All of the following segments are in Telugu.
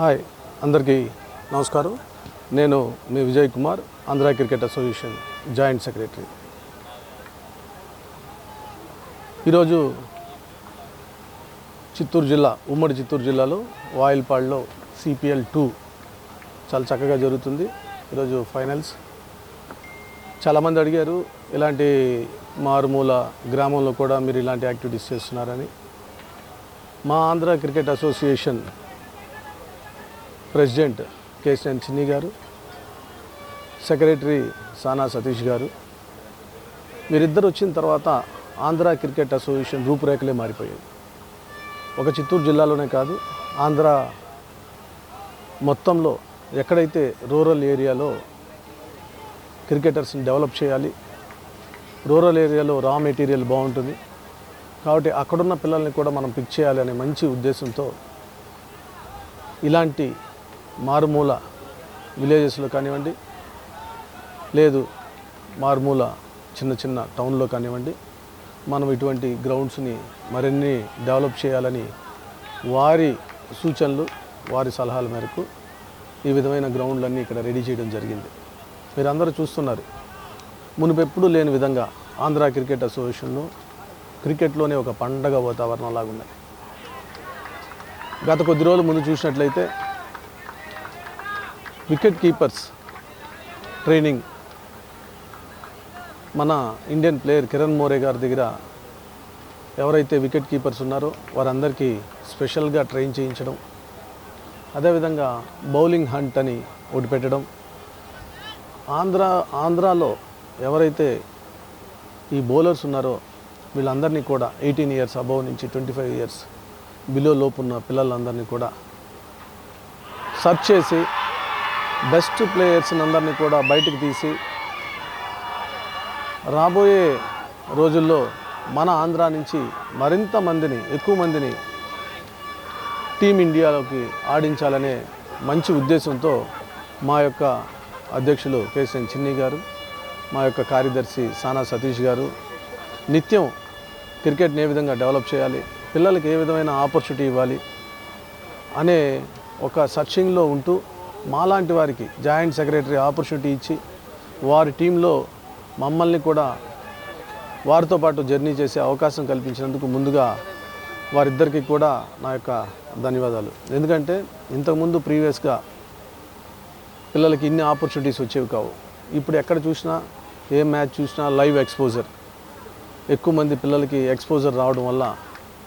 హాయ్ అందరికీ నమస్కారం. నేను మీ Vijay Kumar, Andhra cricket association joint secretary. ఈరోజు చిత్తూరు జిల్లా, ఉమ్మడి చిత్తూరు జిల్లాలో వాయిల్పాడులో CPL 2 చాలా చక్కగా జరుగుతుంది. ఈరోజు ఫైనల్స్. చాలామంది అడిగారు ఇలాంటి మారుమూల గ్రామంలో కూడా మీరు ఇలాంటి యాక్టివిటీస్ చేస్తున్నారని. మా Andhra cricket association president Kesineni చిన్ని గారు, సెక్రటరీ సానా సతీష్ గారు, వీరిద్దరు వచ్చిన తర్వాత ఆంధ్ర క్రికెట్ అసోసియేషన్ రూపురేఖలే మారిపోయాయి. ఒక చిత్తూరు జిల్లాలోనే కాదు, ఆంధ్ర మొత్తంలో ఎక్కడైతే రూరల్ ఏరియాలో క్రికెటర్స్ని డెవలప్ చేయాలి, రూరల్ ఏరియాలో రా మెటీరియల్ బాగుంటుంది కాబట్టి అక్కడున్న పిల్లల్ని కూడా మనం పిక్ చేయాలి అనే మంచి ఉద్దేశంతో ఇలాంటి మారుమూల విలేజెస్లో కానివ్వండి, లేదు మారుమూల చిన్న చిన్న టౌన్లో కానివ్వండి, మనం ఇటువంటి గ్రౌండ్స్ని మరిన్ని డెవలప్ చేయాలని వారి సూచనలు, వారి సలహాల మేరకు ఈ విధమైన గ్రౌండ్లన్నీ ఇక్కడ రెడీ చేయడం జరిగింది. మీరందరూ చూస్తున్నారు, మునుపెప్పుడూ లేని విధంగా ఆంధ్ర క్రికెట్ అసోసియేషన్లో క్రికెట్లోనే ఒక పండగ వాతావరణం లాగున్నాయి. గత కొద్ది రోజుల ముందు చూసినట్లయితే వికెట్ కీపర్స్ ట్రైనింగ్ మన ఇండియన్ ప్లేయర్ కిరణ్ మోరే గారి దగ్గర ఎవరైతే వికెట్ కీపర్స్ ఉన్నారో వారందరికీ స్పెషల్గా ట్రైన్ చేయించడం, అదేవిధంగా బౌలింగ్ హంట్ అని ఒకటి పెట్టడం, ఆంధ్రాలో ఎవరైతే ఈ బౌలర్స్ ఉన్నారో వీళ్ళందరినీ కూడా 18 ఇయర్స్ అబవ్ నుంచి 25 ఇయర్స్ బిలో లోపున్న పిల్లలందరినీ కూడా సర్చ్ చేసి బెస్ట్ ప్లేయర్స్ని అందరినీ కూడా బయటకు తీసి రాబోయే రోజుల్లో మన ఆంధ్ర నుంచి మరింత మందిని, ఎక్కువ మందిని టీమిండియాలోకి ఆడించాలనే మంచి ఉద్దేశంతో మా యొక్క అధ్యక్షులు కేసినేని చిన్ని గారు, మా యొక్క కార్యదర్శి సానా సతీష్ గారు నిత్యం క్రికెట్ని ఏ విధంగా డెవలప్ చేయాలి, పిల్లలకి ఏ విధమైన ఆపర్చునిటీ ఇవ్వాలి అనే ఒక సర్చింగ్లో ఉంటూ మాలాంటి వారికి జాయింట్ సెక్రటరీ ఆపర్చునిటీ ఇచ్చి వారి టీంలో మమ్మల్ని కూడా వారితో పాటు జర్నీ చేసే అవకాశం కల్పించినందుకు ముందుగా వారిద్దరికీ కూడా నా యొక్క ధన్యవాదాలు. ఎందుకంటే ఇంతకుముందు ప్రీవియస్గా పిల్లలకి ఇన్ని ఆపర్చునిటీస్ వచ్చేవి కావు. ఇప్పుడు ఎక్కడ చూసినా, ఏ మ్యాచ్ చూసినా లైవ్ ఎక్స్పోజర్, ఎక్కువ మంది పిల్లలకి ఎక్స్పోజర్ రావడం వల్ల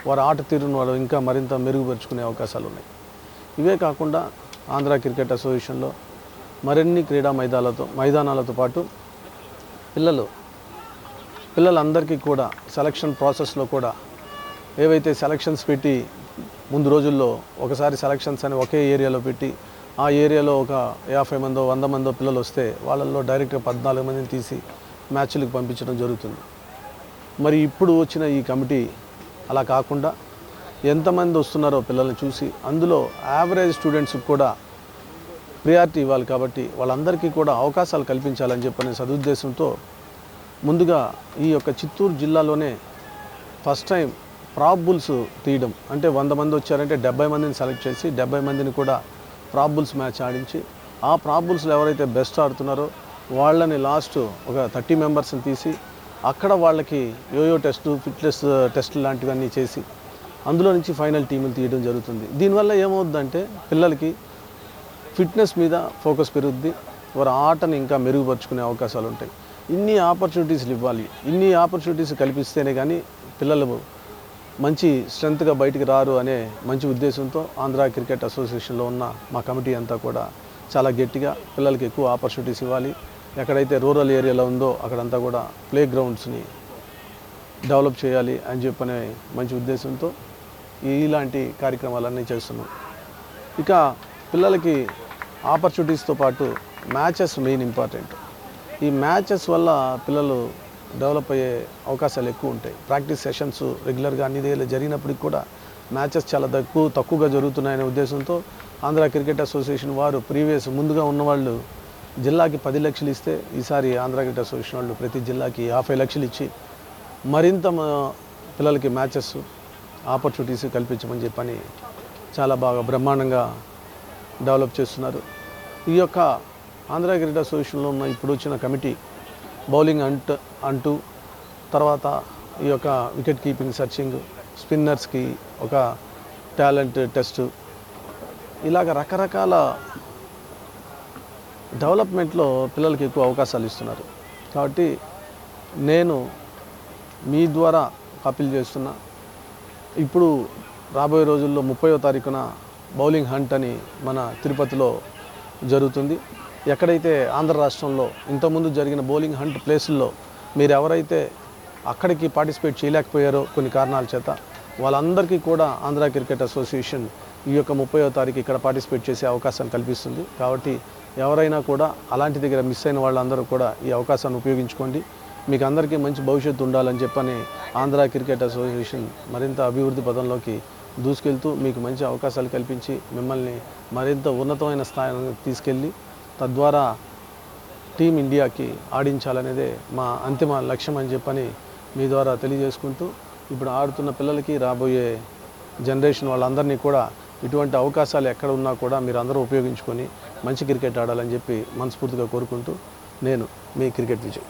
వారి ఆట తీరును వాళ్ళు ఇంకా మరింత మెరుగుపరుచుకునే అవకాశాలు ఉన్నాయి. ఇవే కాకుండా ఆంధ్ర క్రికెట్ అసోసియేషన్లో మరిన్ని క్రీడా మైదానాలతో పాటు పిల్లలందరికీ కూడా సెలక్షన్ ప్రాసెస్లో కూడా ఏవైతే సెలక్షన్స్ పెట్టి ముందు రోజుల్లో ఒకసారి సెలక్షన్స్ అని ఒకే ఏరియాలో పెట్టి ఆ ఏరియాలో ఒక 50 మందో 100 మందో పిల్లలు వస్తే వాళ్ళల్లో డైరెక్ట్గా 14 మందిని తీసి మ్యాచ్లకు పంపించడం జరుగుతుంది. మరి ఇప్పుడు వచ్చిన ఈ కమిటీ అలా కాకుండా ఎంతమంది వస్తున్నారో పిల్లల్ని చూసి అందులో యావరేజ్ స్టూడెంట్స్కి కూడా ప్రియారిటీ ఇవ్వాలి కాబట్టి వాళ్ళందరికీ కూడా అవకాశాలు కల్పించాలని చెప్పనే సదుద్దేశంతో ముందుగా ఈ యొక్క చిత్తూరు జిల్లాలోనే ఫస్ట్ టైం ప్రాప్ బుల్స్ తీయడం, అంటే 100 మంది వచ్చారంటే 70 మందిని సెలెక్ట్ చేసి 70 మందిని కూడా ప్రాప్ బుల్స్ మ్యాచ్ ఆడించి ఆ ప్రాప్ బుల్స్లో ఎవరైతే బెస్ట్ ఆడుతున్నారో వాళ్ళని లాస్ట్ ఒక 30 మెంబర్స్ని తీసి అక్కడ వాళ్ళకి యోయో టెస్టు, ఫిట్నెస్ టెస్టులు లాంటివన్నీ చేసి అందులో నుంచి ఫైనల్ టీములు తీయడం జరుగుతుంది. దీనివల్ల ఏమవుతుందంటే పిల్లలకి ఫిట్నెస్ మీద ఫోకస్ పెరుగుద్ది, వారి ఆటని ఇంకా మెరుగుపరుచుకునే అవకాశాలు ఉంటాయి. ఇన్ని ఆపర్చునిటీస్లు ఇవ్వాలి, ఇన్ని ఆపర్చునిటీస్ కల్పిస్తేనే కానీ పిల్లలు మంచి స్ట్రెంత్గా బయటికి రారు అనే మంచి ఉద్దేశంతో ఆంధ్ర క్రికెట్ అసోసియేషన్లో ఉన్న మా కమిటీ అంతా కూడా చాలా గట్టిగా పిల్లలకి ఎక్కువ ఆపర్చునిటీస్ ఇవ్వాలి, ఎక్కడైతే రూరల్ ఏరియాలో ఉందో అక్కడంతా కూడా ప్లే గ్రౌండ్స్ని డెవలప్ చేయాలి అని చెప్పనే మంచి ఉద్దేశంతో ఇలాంటి కార్యక్రమాలన్నీ చేస్తున్నాం. ఇక పిల్లలకి ఆపర్చునిటీస్తో పాటు మ్యాచెస్ మెయిన్ ఇంపార్టెంట్. ఈ మ్యాచెస్ వల్ల పిల్లలు డెవలప్ అయ్యే అవకాశాలు ఎక్కువ ఉంటాయి. ప్రాక్టీస్ సెషన్స్ రెగ్యులర్గా అన్ని దగ్గర జరిగినప్పటికి కూడా మ్యాచెస్ చాలా తక్కువగా జరుగుతున్నాయనే ఉద్దేశంతో ఆంధ్ర క్రికెట్ అసోసియేషన్ వారు ముందుగా ఉన్నవాళ్ళు జిల్లాకి 10 లక్షలు ఇస్తే ఈసారి ఆంధ్ర క్రికెట్ అసోసియేషన్ వాళ్ళు ప్రతి జిల్లాకి 50 లక్షలు ఇచ్చి మరింత పిల్లలకి మ్యాచెస్ ఆపర్చునిటీస్ కల్పించమని చెప్పని చాలా బాగా బ్రహ్మాండంగా డెవలప్ చేస్తున్నారు. ఈ యొక్క ఆంధ్ర క్రికెట్ అసోసియేషన్లో ఉన్న ఇప్పుడు వచ్చిన కమిటీ బౌలింగ్ అంటూ తర్వాత ఈ యొక్క వికెట్ కీపింగ్ సర్చింగ్, స్పిన్నర్స్కి ఒక టాలెంట్ టెస్టు, ఇలాగ రకరకాల డెవలప్మెంట్లో పిల్లలకి ఎక్కువ అవకాశాలు ఇస్తున్నారు. కాబట్టి నేను మీ ద్వారా అప్పీల్ చేస్తున్నా, ఇప్పుడు రాబోయే రోజుల్లో 30వ తారీఖున బౌలింగ్ హంట్ అని మన తిరుపతిలో జరుగుతుంది. ఎక్కడైతే ఆంధ్ర రాష్ట్రంలో ఇంతకుముందు జరిగిన బౌలింగ్ హంట్ ప్లేసుల్లో మీరు ఎవరైతే అక్కడికి పార్టిసిపేట్ చేయలేకపోయారో కొన్ని కారణాల చేత, వాళ్ళందరికీ కూడా ఆంధ్ర క్రికెట్ అసోసియేషన్ ఈ యొక్క 30వ తారీఖు ఇక్కడ పార్టిసిపేట్ చేసే అవకాశం కల్పిస్తుంది. కాబట్టి ఎవరైనా కూడా అలాంటి దగ్గర మిస్ అయిన వాళ్ళందరూ కూడా ఈ అవకాశాన్ని ఉపయోగించుకోండి. మీకు అందరికీ మంచి భవిష్యత్తు ఉండాలని చెప్పని ఆంధ్ర క్రికెట్ అసోసియేషన్ మరింత అభివృద్ధి పదంలోకి దూసుకెళ్తూ మీకు మంచి అవకాశాలు కల్పించి మిమ్మల్ని మరింత ఉన్నతమైన స్థాయికి తీసుకెళ్ళి తద్వారా టీమిండియాకి ఆడించాలనేదే మా అంతిమ లక్ష్యం అని చెప్పని మీ ద్వారా తెలియజేసుకుంటూ, ఇప్పుడు ఆడుతున్న పిల్లలకి రాబోయే జనరేషన్ వాళ్ళందరినీ కూడా ఇటువంటి అవకాశాలు ఎక్కడ ఉన్నా కూడా మీరు అందరూ ఉపయోగించుకొని మంచి క్రికెట్ ఆడాలని చెప్పి మనస్ఫూర్తిగా కోరుకుంటూ, నేను మీ క్రికెట్ విజయ్.